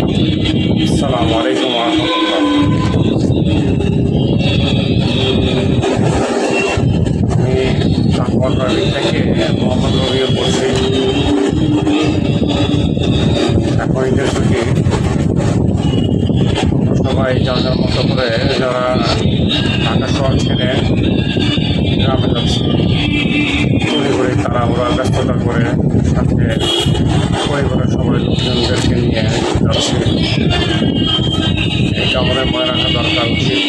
আসসালামু আলাইকুম ওয়া রাহমাতুল্লাহ। আমি চাঁদপুর থেকে মোহাম্মদ রবিউল বলছি। এখন ঈদের ছুটি, সবাই যার যার মতো করে যারা ঢাকা শহর ছেড়ে গ্রামে যাচ্ছে, ঘুরে ঘুরে তারা ওরা ব্যস্ততা করে সাথে পরিবারের সবাই লোকজনদেরকে নিয়ে যাচ্ছে। এটা আমাদের মনে রাখা দরকার উচিত।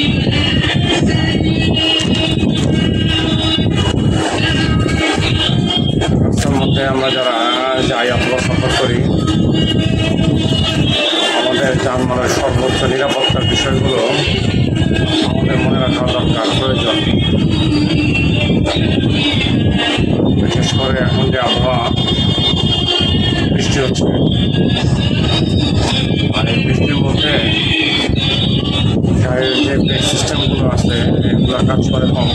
রাস্তার মধ্যে আমরা যারা যাই অথবা সফর করি, আমাদের যানবাহনের সর্বোচ্চ নিরাপত্তার বিষয়গুলো আমাদের মনে রাখা দরকার, প্রয়োজন। বিশেষ করে এখন যে আবহাওয়া, বৃষ্টি হচ্ছে, আর এই বৃষ্টির মধ্যে গাড়ির যে ব্রেক সিস্টেমগুলো আছে এগুলো কাজ করে কম।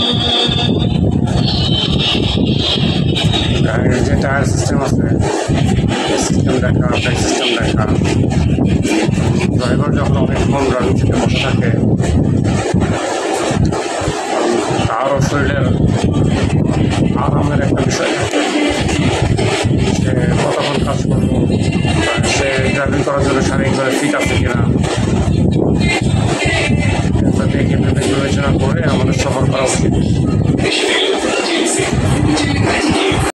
গাড়ির যে টায়ার সিস্টেম আছে, সিস্টেম দেখা, ব্রেক সিস্টেম দেখা, ড্রাইভার যখন অনেকক্ষণ ড্রাইভিং সিটে বসে থাকে তারও শরীরের আরামের একটা বিষয় থাকে। সে কতক্ষণ কাজ করবো, সে ড্রাইভিং করার জন্য শারীরিকভাবে ফিট আছে কিনা, এটা দেখে বিবেচনা করে আমাদের সফর করা উচিত।